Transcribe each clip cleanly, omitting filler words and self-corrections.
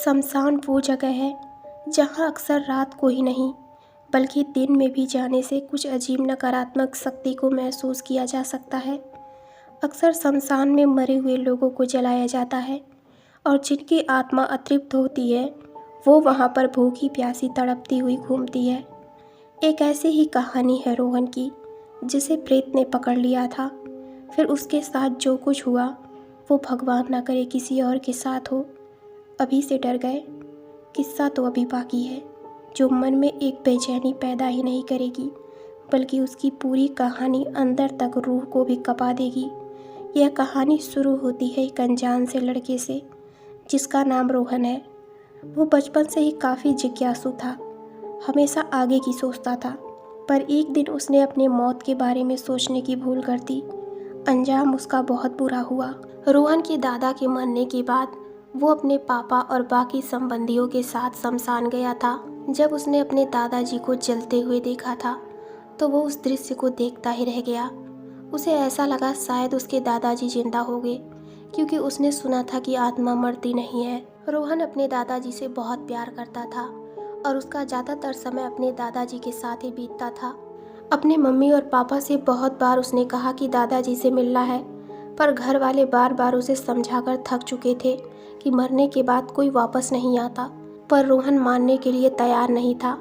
शमशान वो जगह है जहाँ अक्सर रात को ही नहीं बल्कि दिन में भी जाने से कुछ अजीब नकारात्मक शक्ति को महसूस किया जा सकता है। अक्सर शमशान में मरे हुए लोगों को जलाया जाता है और जिनकी आत्मा अतृप्त होती है वो वहाँ पर भूखी प्यासी तड़पती हुई घूमती है। एक ऐसी ही कहानी है रोहन की, जिसे प्रेत ने पकड़ लिया था। फिर उसके साथ जो कुछ हुआ वो भगवान ना करे किसी और के साथ हो। अभी से डर गए? किस्सा तो अभी बाकी है, जो मन में एक बेचैनी पैदा ही नहीं करेगी बल्कि उसकी पूरी कहानी अंदर तक रूह को भी कपा देगी। यह कहानी शुरू होती है एक अनजान से लड़के से जिसका नाम रोहन है। वो बचपन से ही काफ़ी जिज्ञासु था, हमेशा आगे की सोचता था, पर एक दिन उसने अपने मौत के बारे में सोचने की भूल कर दी। अंजाम उसका बहुत बुरा हुआ। रोहन के दादा के मरने के बाद वो अपने पापा और बाकी संबंधियों के साथ शमशान गया था। जब उसने अपने दादाजी को जलते हुए देखा था तो वो उस दृश्य को देखता ही रह गया। उसे ऐसा लगा शायद उसके दादाजी जिंदा हो गए, क्योंकि उसने सुना था कि आत्मा मरती नहीं है। रोहन अपने दादाजी से बहुत प्यार करता था और उसका ज़्यादातर समय अपने दादाजी के साथ ही बीतता था। अपने मम्मी और पापा से बहुत बार उसने कहा कि दादाजी से मिलना है, पर घर वाले बार बार उसे समझाकर थक चुके थे कि मरने के बाद कोई वापस नहीं आता। पर रोहन मानने के लिए तैयार नहीं था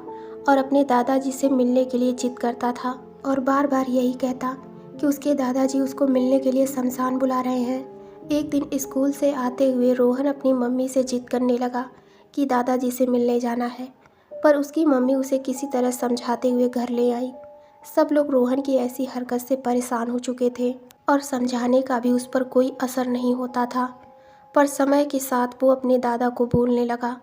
और अपने दादाजी से मिलने के लिए जिद करता था और बार बार यही कहता कि उसके दादाजी उसको मिलने के लिए शमशान बुला रहे हैं। एक दिन स्कूल से आते हुए रोहन अपनी मम्मी से जिद करने लगा कि दादाजी से मिलने जाना है, पर उसकी मम्मी उसे किसी तरह समझाते हुए घर ले आई। सब लोग रोहन की ऐसी हरकत से परेशान हो चुके थे और समझाने का भी उस पर कोई असर नहीं होता था। पर समय के साथ वो अपने दादा को भूलने लगा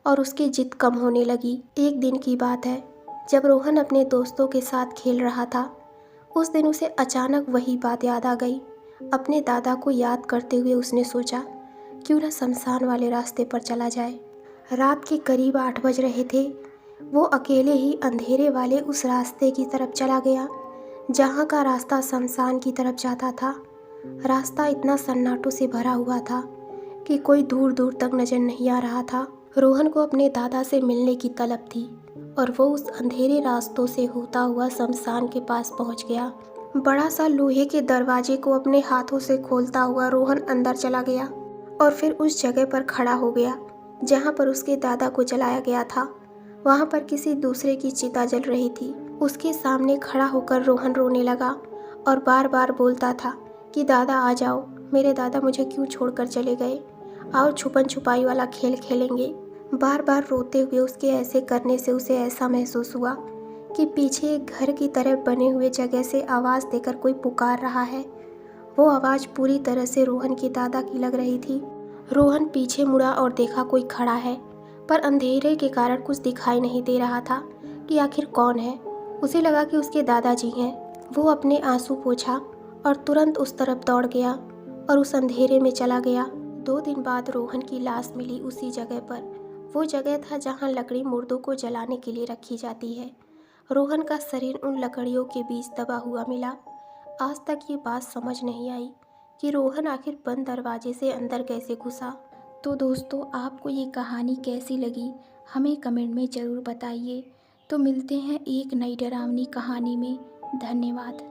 और उसकी जिद कम होने लगी। एक दिन की बात है, जब रोहन अपने दोस्तों के साथ खेल रहा था। उस दिन उसे अचानक वही बात याद आ गई। अपने दादा को याद करते हुए उसने सोचा, क्यों ना शमशान वाले रास्ते पर चला जाए। रात के करीब 8 बज रहे थे। वो अकेले ही अंधेरे वाले उस रास्ते की तरफ चला गया जहाँ का रास्ता शमशान की तरफ जाता था। रास्ता इतना सन्नाटों से भरा हुआ था कि कोई दूर दूर तक नजर नहीं आ रहा था। रोहन को अपने दादा से मिलने की तलब थी और वो उस अंधेरे रास्तों से होता हुआ शमशान के पास पहुंच गया। बड़ा सा लोहे के दरवाजे को अपने हाथों से खोलता हुआ रोहन अंदर चला गया और फिर उस जगह पर खड़ा हो गया जहां पर उसके दादा को जलाया गया था। वहां पर किसी दूसरे की चिता जल रही थी। उसके सामने खड़ा होकर रोहन रोने लगा और बार बार बोलता था कि दादा आ जाओ, मेरे दादा मुझे क्यों छोड़कर चले गए, आओ छुपन छुपाई वाला खेल खेलेंगे। बार बार रोते हुए उसके ऐसे करने से उसे ऐसा महसूस हुआ कि पीछे एक घर की तरह बने हुए जगह से आवाज़ देकर कोई पुकार रहा है। वो आवाज़ पूरी तरह से रोहन के दादा की लग रही थी। रोहन पीछे मुड़ा और देखा कोई खड़ा है, पर अंधेरे के कारण कुछ दिखाई नहीं दे रहा था कि आखिर कौन है। उसे लगा कि उसके दादाजी हैं। वो अपने आंसू पोंछा और तुरंत उस तरफ दौड़ गया और उस अंधेरे में चला गया। 2 दिन बाद रोहन की लाश मिली उसी जगह पर। वो जगह था जहाँ लकड़ी मुर्दों को जलाने के लिए रखी जाती है। रोहन का शरीर उन लकड़ियों के बीच दबा हुआ मिला। आज तक ये बात समझ नहीं आई कि रोहन आखिर बंद दरवाजे से अंदर कैसे घुसा। तो दोस्तों, आपको ये कहानी कैसी लगी हमें कमेंट में ज़रूर बताइए। तो मिलते हैं एक नई डरावनी कहानी में। धन्यवाद।